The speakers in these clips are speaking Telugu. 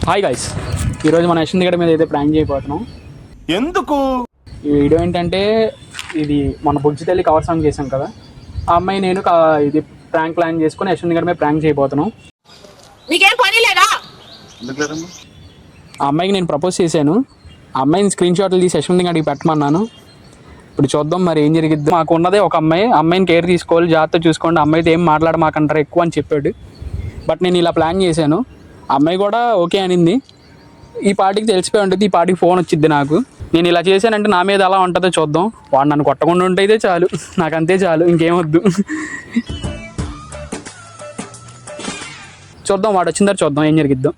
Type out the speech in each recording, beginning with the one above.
హాయ్ గైస్, ఈరోజు మన యశ్వంత్ గడ మీద అయితే ప్రాంక్ చేయబోతున్నాం. ఎందుకు ఈ వీడియో ఏంటంటే, ఇది మన బుజ్జి తల్లి కవర్ సాంగ్ చేసాం కదా, ఆ అమ్మాయి నేను ఇది ప్రాంక్ ప్లాన్ చేసుకుని యశ్వంత్ గడ మీద ప్రాంక్ చేయబోతున్నాం. ఆ అమ్మాయికి నేను ప్రపోజ్ చేశాను. ఆ అమ్మాయిని స్క్రీన్ షాట్లు తీసి యశ్వంత్ గడికి పెట్టమన్నాను. ఇప్పుడు చూద్దాం మరి ఏం జరిగిద్ది. మాకు ఉన్నదే ఒక అమ్మాయి, అమ్మాయిని కేర్ తీసుకోవాలి, జాగ్రత్త చూసుకోండి, అమ్మాయితో ఏం మాట్లాడమాకంటారు ఎక్కువ అని చెప్పాడు. బట్ నేను ఇలా ప్లాన్ చేశాను. అమ్మాయి కూడా ఓకే అనింది. ఈ పార్టీకి తెలిసిపోయి ఉంటుంది, ఈ పార్టీకి ఫోన్ వచ్చింది నాకు. నేను ఇలా చేశానంటే నా మీద ఎలా ఉంటుందో చూద్దాం. వాడు నన్ను కొట్టకుండా ఉంటే చాలు, నాకు అంతే చాలు, ఇంకేమొద్దు. చూద్దాం, వాడు వచ్చిన తర్వాత చూద్దాం ఏం జరిగిద్దాం.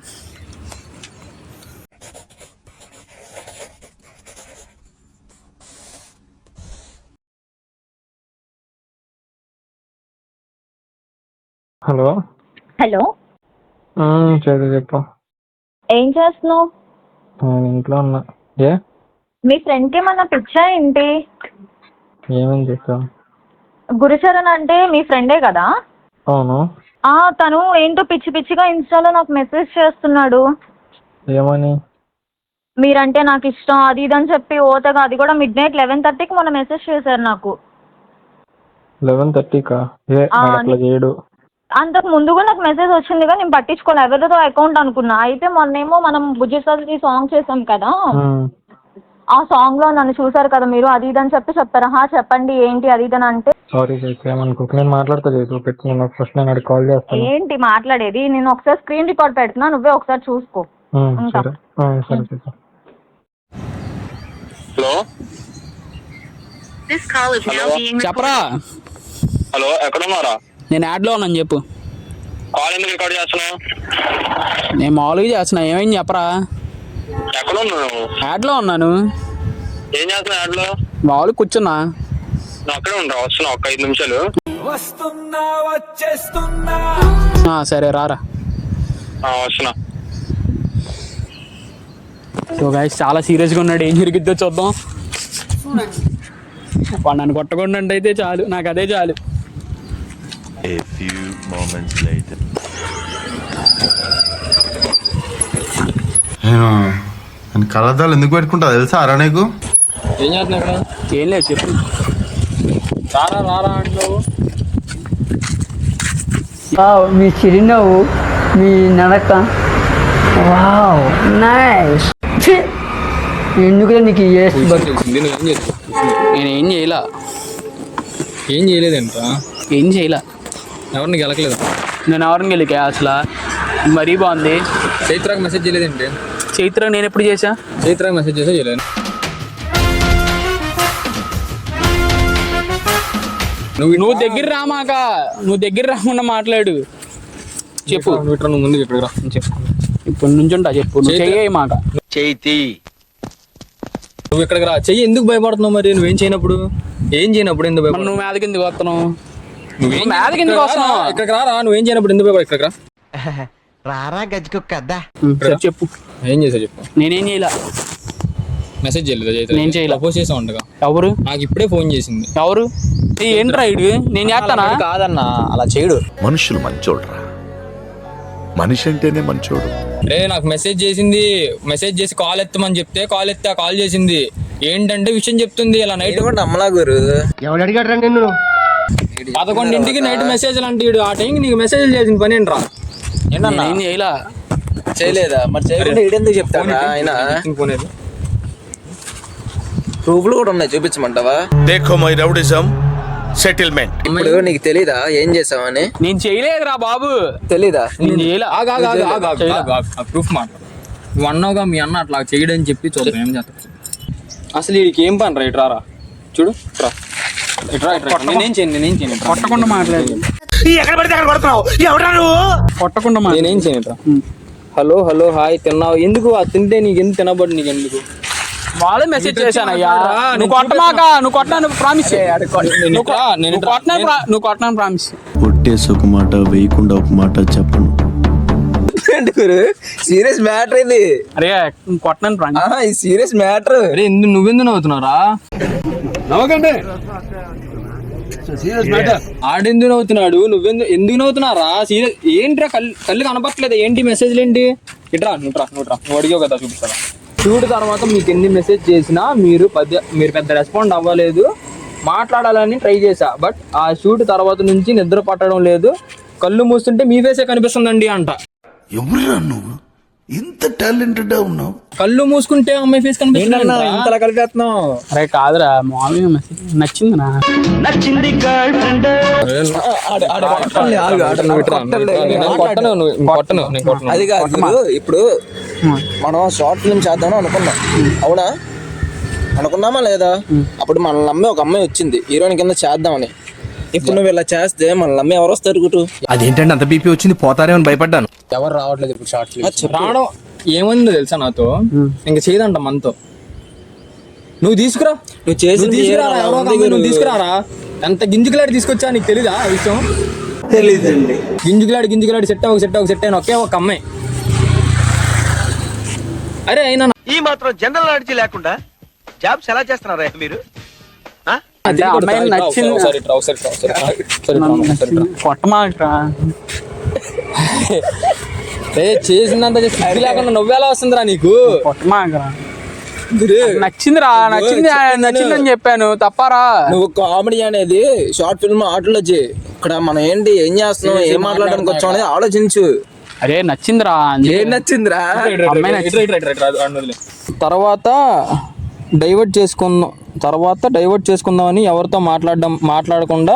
హలో హలో, చెప్పు. ఏం చేస్తున్నావు? నేను ఇంట్లో ఉన్నా. మీ ఫ్రెండ్కి ఏమన్నా పిచ్చా ఏంటి? ఏమని చెప్పావు? గురుచరణ్ అంటే మీ ఫ్రెండే కదా? అవును. తను ఏంటో పిచ్చి పిచ్చిగా ఇన్స్టాలో నాకు మెసేజ్ చేస్తున్నాడు. ఏమని? మీరంటే నాకు ఇష్టం అది ఇది అని చెప్పి ఓతగా, అది కూడా మిడ్ నైట్ 11:30కి మొన్న మెసేజ్ చేశారు నాకు. 11:30కా? అట్లా చేయడు. అంతకు ముందు కూడా నాకు మెసేజ్ వచ్చింది కానీ నేను పట్టించుకోలే, ఎవరితో అకౌంట్ అనుకున్నా. అయితే మొన్నేమో మనం బుజ్జిసారి సాంగ్ చేసాం కదా, ఆ సాంగ్ లో నన్ను చూసారు కదా మీరు, అది ఇది అని చెప్పారు. చెప్పండి ఏంటి అది ఇది అని అంటే, సారీ ఏమనుకోకు, నేను మాట్లాడతా చేయదు పెట్టుకున్నా. ఫస్ట్ నేను అడిగి కాల్ చేస్తాను. ఏంటి మాట్లాడేది? నేను ఒకసారి స్క్రీన్ రికార్డ్ పెడుతున్నా, నువ్వే ఒకసారి చూసుకో. సరే హలో చెప్పరా. హలో, ఎక్కడున్నారా? నేను యాడ్లో ఉన్నాను, చెప్పు. కాల్ ఎందుకు రికార్డ్ చేస్తున్నావు? నేను మామూలుగా చేస్తున్నా, ఏమైంది చెప్పరా. ఎక్కడున్నావు? యాడ్లో ఉన్నాను. ఏం చేస్తున్నావు యాడ్లో? మామూలుగా కూర్చున్నా. నువ్వు అక్కడే ఉంటా, వస్తున్నా ఒక 5 నిమిషాలు. సరే రారా. వస్తున్నా. సో గైస్, చాలా సీరియస్గా ఉన్నాడు, ఏం జరిగిద్దో చూద్దాం. వాడు నన్ను కొట్టకుండా అయితే చాలు, నాకు అదే చాలు. A few moments later. నేను కళ్ళద్దాలు ఎందుకు పెట్టుకుంటా తెలుసా అరా నీకు? ఏం చేస్తున్నా ఇక్కడ? ఏం లేదు, చెప్పు. రారా రారా అంటున్నావు. మీ చిరునవ్వు, మీ నడక, వావ్ నైస్. ఎందుకు నీకు నేనేం చేయలా. ఏం చేయలేదంట? ఏం చేయలా. ఎవరిని గెలకలేదు? నేను ఎవరిని గెలికా అసలు? మరీ బాగుంది. చైత్రాకి మెసేజ్ చేయలేదంటే? చైత్ర నేను ఎప్పుడు చేసా? చైత్రాకి మెసేజ్ చేసా చేయలేదు. నువ్వు దగ్గర రామాక, నువ్వు దగ్గర రాకుండా మాట్లాడు. చెప్పు. నువ్వు ముందు ఇక్కడ రా, చెప్పు. ఇప్పుడు నుంచి ఉంటా, చెప్పు. నువ్వు చెయ్యి మాక. నువ్వు ఇక్కడికి రా. చెయ్యి. ఎందుకు భయపడుతున్నావు మరి? నువ్వేం చేయనప్పుడు? ఏం చేయనప్పుడు ఎందుకు భయపడు? నువ్వు మీద కిందకి వస్తున్నావు. నువ్వేం మీద కిందకి వస్తున్నావు? ఇక్కడికి రా. నువ్వేం చేయనప్పుడు ఎందుకు భయపడు? ఇక్కడికి రా. రారా గజ్జుకొక్కద్దా. చెప్పు. ఏం చేసావు చెప్పు. నేనేం చేయలే. మెసేజ్ చేయలేదు. నేను చేయలే. ప్రపోజ్ చేసా ఉండగా. ఎవరు? నాకు ఇప్పుడే ఫోన్ చేసింది. ఎవరు? ఏంట్రా ఇడు? నేను చేస్తానా? కాదన్నా, అలా చేయడు. మనుషులు మంచోడ్రా, మనిషి అంటేనే మంచోడు. రే, నాకు మెసేజ్ చేసింది. మెసేజ్ చేసి కాల్ ఎత్తమని చెప్తే కాల్ ఎత్తా, కాల్ చేసింది. ఏంటంటే విషయం చెప్తుంది. ఇలా నైట్ అమ్మలా గురు ఎవడు అడిగాడు నిన్ను? 11ంటికి నైట్ మెసేజ్లు అంటే ఆ టైంకి నీకు మెసేజ్ చేసిన పని ఏంట్రా? ఏంటన్నా? ఏం చేయలా. చేయలేదా? మరి చేయకుండా ఈడెందుకు చెప్తాడా ఆయన? పోనేది ప్రూఫ్లు కూడా ఉన్నాయి, చూపించమంటావా? దేఖో మై రౌడిజం సెటిల్మెంట్. ఇప్పుడు నీకు తెలీదా ఏం చేసావని? నేను చేయలేదురా బాబు. తెలీదా? నేను చేయలే. ప్రూఫ్ మాట నువ్వు అన్నావుగా, మీ అన్న అట్లా చేయడని చెప్పి చూద్దాం ఏం చేస్తా. అసలు వీడికి ఏం పని రా? ఇట్రా రా, చూడు. నేనేం చేయను. కొట్టకుండా మాట్లాడు. కొట్టకుండా నేనేం చేయను. హలో హలో హాయ్, తిన్నావు? ఎందుకు తింటే నీకు ఎందుకు తినబడి? నీకు ఎందుకు? వాళ్ళే మెసేజ్ చేశానయ్యా. నువ్వు కొట్టమాక, నువ్వు కొట్టాను ప్రామిస్. నువ్వు కొట్టాను ప్రామిస్. కొట్టేసి ఒక మాట, వేయకుండా ఒక మాట చెప్పను. సీరియస్ మ్యాటర్ ఇది. అరే కొట్టను ప్రామిస్. ఇది సీరియస్ మ్యాటర్. అరే నువ్వెందుకు నవ్వుతున్నారా? నవ్వకండి. ఆడెందుకు నవ్వుతున్నాడు, ఎందుకు నవ్వుతున్నారా? సీరియస్ ఏంట్రా? కళ్ళు కనపట్లేదు ఏంటి? మెసేజ్లు ఏంటి? ఇట్రా నువ్వు అడిగావు కదా, చూపిస్తారా? షూట్ తర్వాత మీకు ఎన్ని మెసేజ్ చేసినా మీరు పెద్ద రెస్పాండ్ అవ్వలేదు. మాట్లాడాలని ట్రై చేశా, బట్ ఆ షూట్ తర్వాత నుంచి నిద్ర పట్టడం లేదు. కళ్ళు మూస్తుంటే మీ ఫేసే కనిపిస్తుందండి అంట. ఎవరురా నువ్వు ఇంత టాలెంటెడ్ ఉన్నావు? కళ్ళు మూసుకుంటే అమ్మాయి ఫేస్ కనిపిస్తుంది. ఇంతలా కలిపేస్తున్నావు. అరే కాదురా, మామూలుగా మెసేజ్ నచ్చిందినా? అది కాదు గురు, ఇప్పుడు మనం షార్ట్ ఫిల్మ్ చేద్దాం అనుకున్నాం, అవునా? అనుకున్నామా లేదా? అప్పుడు మన నమ్మే ఒక అమ్మాయి వచ్చింది హీరోయిన్ కింద చేద్దామని. ఇప్పుడు నువ్వు ఇలా చేస్తే మన నమ్మే ఎవరు వస్తారు గురు? అదేంటంటే అంత బీపీ వచ్చింది, పోతారేమని భయపడ్డాను. ఎవరు రావట్లేదు ఇప్పుడు షార్ట్ ఫిల్మ్. రావడం ఏమైందో తెలుసా నాతో? ఇంక చేయదంట మనతో. నువ్వు తీసుకురా, నువ్వు చేసి నువ్వు తీసుకురారా. ఎంత గింజుకులాడి తీసుకొచ్చా నీకు తెలీదా ఆ విషయం? తెలీదండి. గింజుకులాడి సెట్ అయిన ఒకే ఒక అమ్మాయి. అరే అయినా ఈ మాత్రం జనరల్ నాలెడ్జ్ లేకుండా జాబ్స్ ఎలా చేస్తున్నారా మీరు? అంటే అమ్మాయి నచ్చింది, కొట్టమాకరా. చేసిందంత సిగ్గు లేకుండా నువ్వేలా వస్తుందిరా నీకు? కొట్టమాకరా. నచ్చిందిరా, నచ్చిందని చెప్పాను, తప్పారా? నువ్వు కామెడీ అనేది షార్ట్ ఫిల్మ్ ఆటలో ఇక్కడ మనం ఏం చేస్తున్నాం, ఏం మాట్లాడడానికి వచ్చాం అనేది ఆలోచించు. అరే నచ్చిందిరా. ఏం నచ్చిందిరా? తర్వాత డైవర్ట్ చేసుకుందామని ఎవరితో మాట్లాడకుండా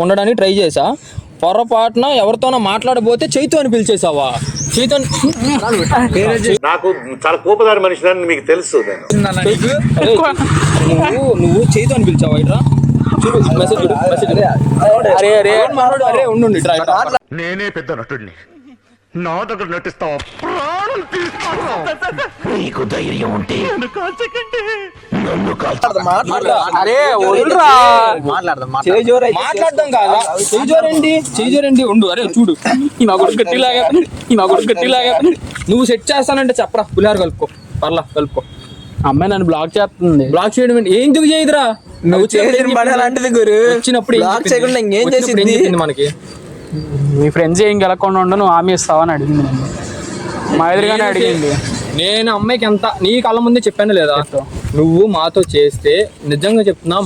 ఉండడానికి ట్రై చేసా. పొరపాటున ఎవరితోనో మాట్లాడబోతే చైతు అని పిలిచేసావా? చైతు నాకు చాలా కోపదారి మనిషి అని మీకు తెలుసు. నువ్వు చైతు అని పిలిచావా? ఇట్రా చూడు మెసేజ్. అరే ఉండు, నేనే పెద్ద నటుడిని, నా దగ్గర నటిస్తావా? ప్రాణం తీస్తావా? నీకు ధైర్యం ఉంటే అరే వదిలిరా. మాట్లాడదాం కాదా? చేజోరేంటి ఉండు. అరే చూడు, ఈ నా కొడుకు గట్టిలాగా నువ్వు సెట్ చేస్తానంటే చెప్పరా, పులిహార కలుపుకో. అమ్మాయి నన్ను బ్లాక్ చేస్తుంది. బ్లాక్ చేయడం ఏంటి? ఎందుకు చేయదురా? నువ్వు చేసిన పని అలాంటిది గురు. వచ్చినప్పుడు బ్లాక్ చేయకుండా ఇంకేం చేసింది మనకి? మీ ఫ్రెండ్స్ ఏం గెలకుండా ఉండు, నువ్వు హామీ ఇస్తావని అడిగింది నన్ను. మా ఎదురుగానే అడిగింది. నేను అమ్మాయికి ఎంత నీ కళ్ళ ముందే చెప్పాను లేదా? నువ్వు మాతో చేస్తే నిజంగా చెప్తున్నా,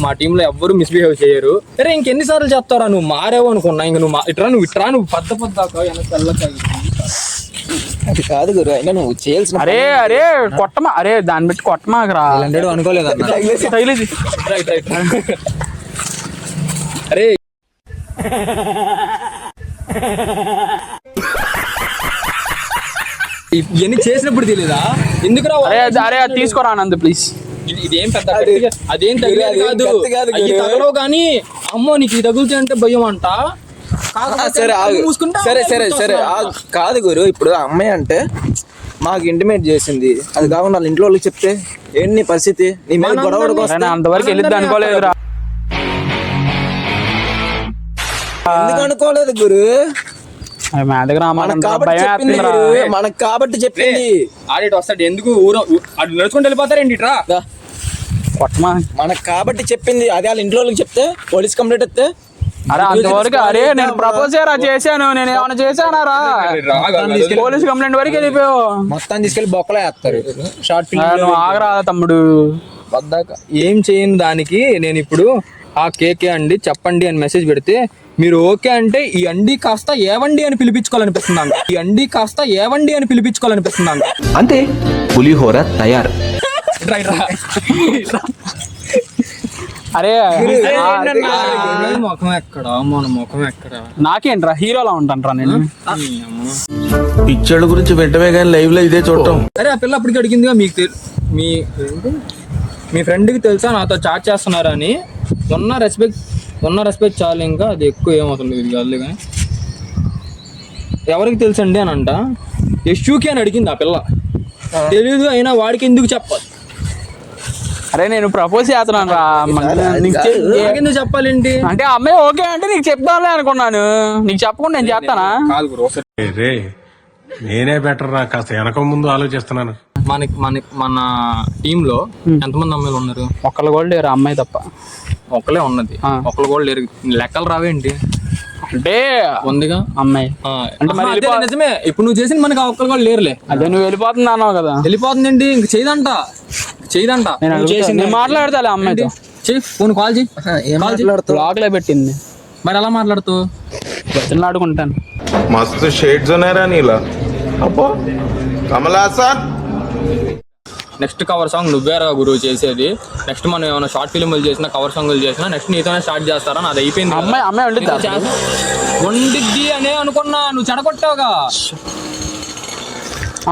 మా టీంలో ఎవ్వరు మిస్బిహేవ్ చేయరు. అరే ఇంకెన్నిసార్లు చెప్తారా? నువ్వు మారేవు అనుకున్నా. ఇంక నువ్వు పద్దాకా అది కాదు గురు, అయినా నువ్వు చేయాల్సిన. అరే కొట్టమా. అరే దాన్ని బట్టి కొట్టమాకరా. అనుకోలేదు. అరే ఇవన్నీ చేసినప్పుడు తెలీదా? ఎందుకు రా? అరే తీసుకోరా నందు ప్లీజ్. ఇదేం పెద్ద అదేం కాదు తగలవు కానీ, అమ్మో నీకు తగులుతా అంటే భయం అంట. సరే కాదు గురు, ఇప్పుడు అమ్మాయి అంటే మాకు ఇంటిమేట్ చేసింది, అది కాకుండా వాళ్ళ ఇంట్లో వాళ్ళకి చెప్తే ఏంటి నీ పరిస్థితి? నీ మీద గొడవ అంతవరకు వెళ్ళిద్ది అనుకోలేదురా. ఎందుకు అనుకోలేదు గురు? మనకు కాబట్టి చెప్పింది. ఆడేటి వస్తాడు ఎందుకు? నడుచుకుంటూ వెళ్ళిపోతారేంటి? ఇట్రా కొట్టమా. మనకు కాబట్టి చెప్పింది, అదే వాళ్ళ ఇంట్లో వాళ్ళకి చెప్తే పోలీస్ కంప్లైంట్ వస్తే. అరే అంతవరకు అరే నేను ప్రపోజ్ చేశాను, నేను ఏమైనా చేశానారా? పోలీస్ కంప్లైంట్ వరకు వెళ్ళిపోయావు. మొత్తం తీసుకెళ్లి బొక్కలో వేస్తారు. షార్ట్ ఫిల్మ్ ఆగరా తమ్ముడు. వద్దాక ఏం చేయను దానికి. నేను ఇప్పుడు ఆ కేకే అండి చెప్పండి అని మెసేజ్ పెడితే మీరు ఓకే అంటే ఈ అండి కాస్త ఏవండి అని పిలిపించుకోవాలనిపిస్తున్నాను. అంతే, పులిహోర తయారు. అరే ముఖం ఎక్కడా, మన ముఖం ఎక్కడా? నాకేంట్రా హీరోలా ఉంటాను నేను. పిక్చర్ల గురించి వెంటనే కానీ లైవ్ లో ఇదే చూడటం. అరే ఆ పిల్ల అప్పటికి అడిగిందిగా, మీ ఫ్రెండ్కి తెలుసా నాతో చాట్ చేస్తున్నారు అని. ఉన్న రెస్పెక్ట్ చాలు, ఇంకా అది ఎక్కువ ఏమవుతుంది ఇది కాదు కానీ. ఎవరికి తెలుసండి అని అంట. యశుకి అని అడిగింది ఆ పిల్ల. తెలీదు, అయినా వాడికి ఎందుకు చెప్పాలి? అరే నేను ప్రపోజ్ చేస్తున్నాను రా. ఎందుకు చెప్పాలేంటి? అంటే అమ్మాయి ఓకే అంటే నీకు చెప్దాంలే అనుకున్నాను. నీకు చెప్పకుండా నేను చేస్తానా? నేనే బెటర్ రా, కాస్త వెనక ముందు ఆలోచిస్తున్నాను. మన టీంలో ఎంతమంది అమ్మాయిలు ఉన్నారు? ఒక్కళ్ళు కూడా లేరు అమ్మాయి తప్ప. ఒకళ్ళే ఉన్నది, ఆ. ఒకళ్ళు కూడా లేరు. లెక్కలు రావేంటి? అంటే ఉందిగా అమ్మాయి ఆ, అంటే మరి అదే వెళ్ళిపో- నిజమే. ఇప్పుడు నువ్వు చేసిన మనకి ఆ ఒక్కళ్ళు కూడా లేరులే. అదే నువ్వు వెళ్ళిపోతుంది అన్నావు కదా, వెళ్ళిపోతుందండి, ఇంక చేయదంట. నేను అడుగుతా, నేను మాట్లాడతాలే అమ్మాయితో. చెయ్యి, ఫోన్ కాల్ చేయి. ఏం కాల్ చేయి. మాట్లాడుతావు? బ్లాక్ లో పెట్టింది, మరి ఎలా మాట్లాడుతావు? ఆడుకుంటాను. मस्त शेड्स ఉన్నాయి రా నీలా. అబ్బో కమలాసన్. నెక్స్ట్ కవర్ సాంగ్ నువ్వేరా గురువు చేసేది. నెక్స్ట్ మనం ఏమైనా షార్ట్ ఫిల్మ్లు చేసినా, కవర్ సాంగ్లు చేసినా నెక్స్ట్ నీతోనే స్టార్ట్ చేస్తారా? నాది అయిపోయింది కదా. అమ్మాయి వండిద్దా? వండిద్ది అనే అనుకున్నా, నువ్వు చెడగొట్టావుగా.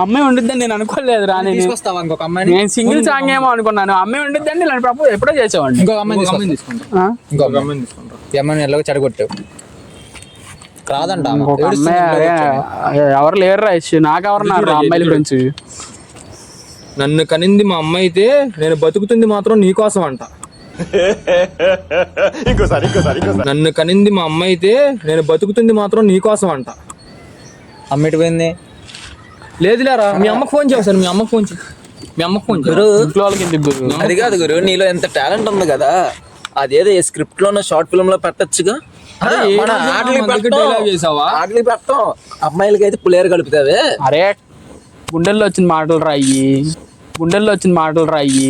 అమ్మాయి వండిద్దని నేను అనుకోలేదు రా. తీసుకొస్తావా ఇంకొక అమ్మాయిని? నేను సింగిల్ సాంగ్ ఏమో అనుకున్నాను, అమ్మాయి వండిద్దని నేను ప్రపోజ్ ఎప్పుడో చేసేవాడిని. ఇంకొక అమ్మాయిని తీసుకుంటా. ఇంకొక అమ్మాయిని తీసుకుంటా. ఈ అమ్మాయిని ఎలాగో చెడగొట్టావు. రాదంట ఆమె. ఇంకొక అమ్మాయి ఎవరు లేరు ఇష్యూ, నాకెవరున్నారు అమ్మాయిల గురించి. నన్ను కనింది మా అమ్మ అయితే నేను బతుకుతుంది మాత్రం నీకోసం అంట. ఇంకోసారి నన్ను కనింది మా అమ్మ అయితే నేను బతుకుతుంది మాత్రం నీకోసం అంట. అమ్మిటి పోయింది. లేదులేరా, మీ అమ్మకు ఫోన్ చేశాను. మీ అమ్మకు ఫోన్ చేయి. మీ అమ్మకు ఫోన్ చేయి. ఇంట్లో వాళ్ళకి ఎందుకు గురు? అది కాదు గురు, నీలో ఎంత టాలెంట్ ఉంది కదా, అదేదో ఏ స్క్రిప్ట్ లోనో షార్ట్ ఫిల్మ్ లో పెట్టచ్చుగా. అరే, ఏ మన రోజు ఆటలు మన దగ్గర dialogue చేసావా? ఆటలు పెట్టం, అమ్మాయిలకి అయితే పులేరు కలుపుతావే. అరే గుండెల్లో వచ్చిన మాటలు రాయి, గుండెల్లో వచ్చిన మాటలు రాయి.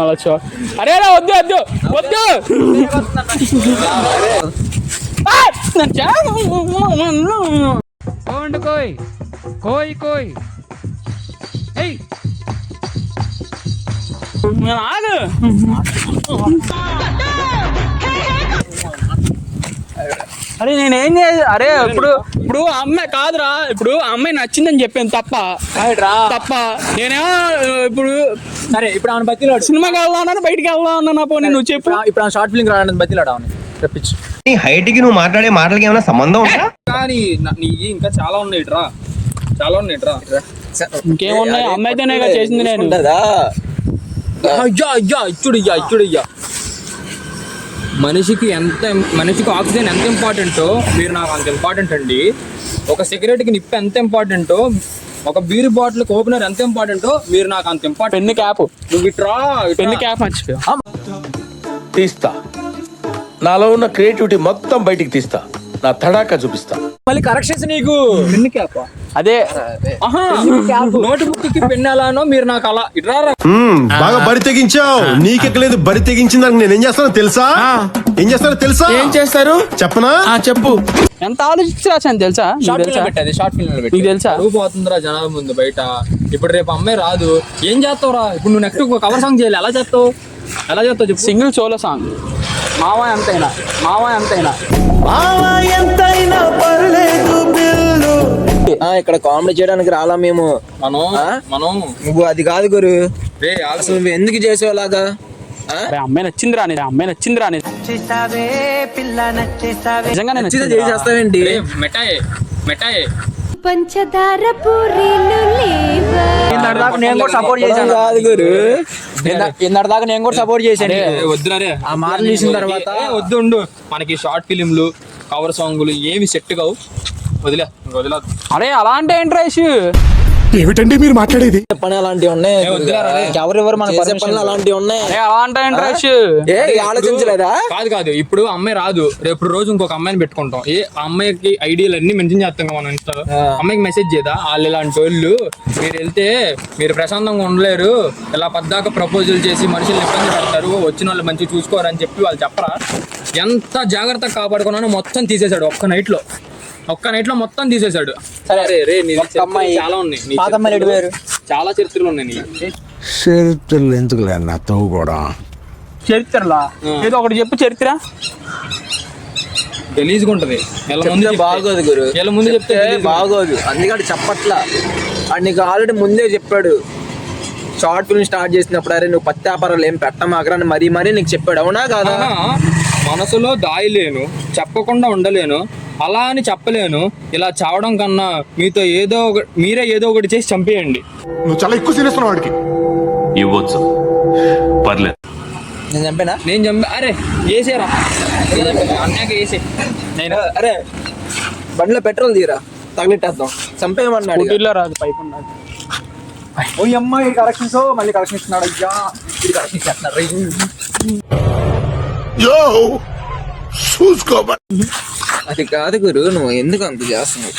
అలా చూ- అరే రా, వద్దు వద్దు వద్దు. ఆ! నేను నేను ఆగు. అరే నేనేం అరే ఇప్పుడు ఇప్పుడు అమ్మాయి కాదురా, ఇప్పుడు అమ్మాయి నచ్చిందని చెప్పాను తప్ప తప్ప. నేనేమో ఇప్పుడు సరే, ఇప్పుడు ఆమె బతిలాడు. సినిమాకి వెళ్దాం అన్నా, బయటికి వెళ్దాం అన్నా, పోనీ నువ్వు చెప్పు. ఇప్పుడు ఆమె షార్ట్ ఫిల్మ్ రావడానికి బతిలాడు. ఆమె తెప్పించు. నీ హైట్ కి నువ్వు మాట్లాడే మాటలకి ఏమైనా సంబంధం ఉందా? కానీ నీ ఇంకా చాలా ఉన్నాయి రా, చాలా ఉన్నాయి రా. ఇంకేమున్నాయి, అమ్మాయితోనే చేసింది నేను. ఉంటదా? అయ్యా అయ్యా ఇచ్చుడయ్యా ఇచ్చుడయ్యా. మనిషికి ఆక్సిజన్ ఎంత ఇంపార్టెంటో మీరు నాకు అంత ఇంపార్టెంట్ అండి. ఒక సిగరెట్కి నిప్పు ఎంత ఇంపార్టెంటో, ఒక బీర్ బాటిల్కి ఓపెనర్ ఎంత ఇంపార్టెంటో మీరు నాకు అంత ఇంపార్టెంట్. పెన్ను క్యాప్, నువ్వు ఇట్రా, పెన్ను క్యాప్ మర్చిపోయా. తీస్తా, నాలో ఉన్న క్రియేటివిటీ మొత్తం బయటికి తీస్తా, నా తడాకా చూపిస్తా. మళ్ళీ కరెక్షన్స్ నీకు. పెన్ను క్యాప్ అదే నోట్ బుక్ కి పెన్ను ఎలానో మీరు నాకు అలా ఇట్రా. బాగా బరి తెగించావు. నీకెక్కలేదు, బరి తెగించిందానికి నేను ఏం చేస్తానో తెలుసా? ఏం చేస్తారు చెప్పనా? చెప్పు. ఎంత ఆలోచించి రాశాను తెలుసా? షార్ట్ ఫిల్మ్ పెట్టాది, షార్ట్ ఫిల్మ్ పెట్టి. నీకు తెలుసా? నువ్వు పోతుందిరా జనాల ముందు బయట. ఇప్పుడు రేపు అమ్మాయి రాదు, ఏం చేస్తావురా? ఇప్పుడు నువ్వు నెక్స్ట్ కవర్ సాంగ్ చేయాలి, ఎలా చేస్తావు చెప్పు. సింగిల్ సోలో సాంగ్, మావా ఎంతైనా ఇక్కడ కామెడీ చేయడానికి రాలా మేము. మనం నువ్వు అది కాదు గురు, రే అసలు నువ్వు ఎందుకు చేసేలాగా? అరే అమ్మాయి నచ్చింది రాని, నిజంగా నేను చేసేస్తావేంటి? మెటాయే పంచదార పూరీలు లేవా? నేను కూడా సపోర్ట్ చేశాను. కాదు గురు, ఇందాక నేను కూడా సపోర్ట్ చేశాను. వద్దురా రే, ఆ మాటలు చూసిన తర్వాత వద్దు ఉండు. మనకి షార్ట్ ఫిలింలు, కవర్ సాంగ్లు ఏమి సెట్ కావు. వదిలే. అరే అలా అంటే ఏంటి రైష్? ఏమిటండి మీరు మాట్లాడేది? పని అలాంటివి ఉన్నాయి. ఎవరెవరు మన పనులు అలాంటివి ఉన్నాయి. అలా అంటే ఏంటి రైష్? ఆలోచించలేదా? కాదు ఇప్పుడు అమ్మాయి రాదు, రేపు రోజు ఇంకొక అమ్మాయిని పెట్టుకుంటాం. ఆ అమ్మాయికి ఐడియాలు అన్ని మెన్షన్ చేస్తాం మనం ఇన్స్టాలో. అమ్మాయికి మెసేజ్ చేయదా? వాళ్ళు ఇలాంటి వాళ్ళు, మీరు వెళ్తే మీరు ప్రశాంతంగా ఉండలేరు, ఇలా పద్దాక ప్రపోజల్ చేసి మనుషులు ఇబ్బంది పెడతారు, వచ్చిన వాళ్ళు మంచిగా చూసుకోరు అని చెప్పి వాళ్ళు చెప్పరా? ఎంత జాగ్రత్తగా కాపాడుకున్నానో మొత్తం తీసేశాడు ఒక్క నైట్ లో మొత్తం తీసేశాడు. సరే రే చాలా ఉన్నాయి, చాలా చరిత్రలు ఉన్నాయి నీ. చరిత్రలు ఎందుకు నాతో కూడా? చరిత్రలా ఏదో ఒకటి చెప్పు. చరిత్ర గలీజ్గా ఉంటది. బాగోదు గురు, వీళ్ళ ముందు చెప్తే బాగోదు. అందుకని చెప్పట్లా. అది నీకు ఆల్రెడీ ముందే చెప్పాడు. షార్ట్ ఫిల్మ్ స్టార్ట్ చేసినప్పుడు అరే నువ్వు పత్తి వ్యాపారాలు ఏం పెట్టమాకరా అని మరీ నీకు చెప్పాడు. అవునా కాదా? మనసులో దాయలేను, చెప్పకుండా ఉండలేను, అలా అని చెప్పలేను. ఇలా చావడం కన్నా మీరే ఏదో ఒకటి చేసి చంపేయండి. నువ్వు చాలా ఎక్కువ సీరియస్ వాడికి ఇవ్వచ్చు, పర్లేదు. నేను చంపేనా? నేను చంపా. అరే వేసేరా, అన్నాక వేసే. నేను అరే బండిలో పెట్రోల్ తీరా, తగిలిట్టేద్దాం. చంపేయమన్నాడు. ఊటీలో రాదు, పైపు ఉన్నది. ఓ అమ్మ ఈ కరెక్షన్స్ మళ్ళీ కరెక్షన్ ఇస్తున్నాడు అయ్యా ఇది కరెక్షన్ ఇస్తున్నాడు అది కాదు గురు నువ్వు ఎందుకు అంత చేస్తున్నావు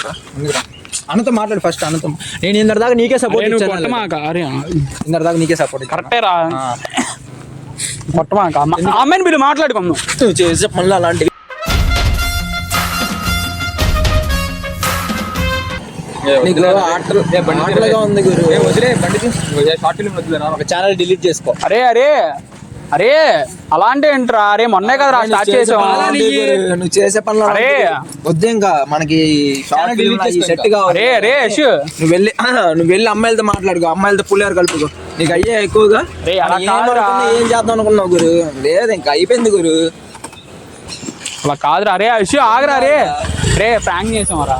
అన్నతో మాట్లాడు ఫస్ట్ అన్నతో నేను ఇందరిదాకా నీకే సపోర్ట్ ఇందరిదాకా నీకే సపోర్ట్ కరెక్టే రా కొట్టమాక అమ్మాయిని మీరు మాట్లాడుకుందాం నువ్వు చేసే పనులు అలాంటివి నీకు ఆటలుగా ఉంది గురు వదిలే బండి షార్ట్ ఫిల్మ్ వదిలేరా ఒక ఛానల్ డిలీట్ చేసుకో అరే అరే అరే అలాంటి ఏంట్రా అరే మొన్నే కదరా స్టార్ట్ చేసాం నువ్వు చేసే పనులు అరే వద్దు ఇంకా మనకి షార్ట్ ఫిల్మ్ సెట్ కావాలి అరే అరే యశు నువ్వు వెళ్ళి అమ్మాయిలతో మాట్లాడుకో అమ్మాయిలతో పుల్లారు కలుపుకో నీకు అయ్యే ఎక్కువగా ఏం చేద్దాం అనుకున్నావు గురు లేదు ఇంకా అయిపోయింది గురు అలా కాదురా అరే యశు ఆగరా రే రే ప్రాంక్ చేసామరా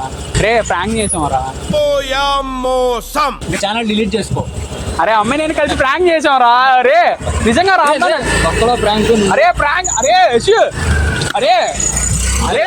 ఇంకా ఛానల్ డిలీట్ చేసుకో అరే అమ్మాయి నేను కలిసి ప్రాంక్ చేసామరా అరే నిజంగా రా ఒక్కలో ప్రాంక్ అరే ప్రాంక్ అరే యశు అరే అరే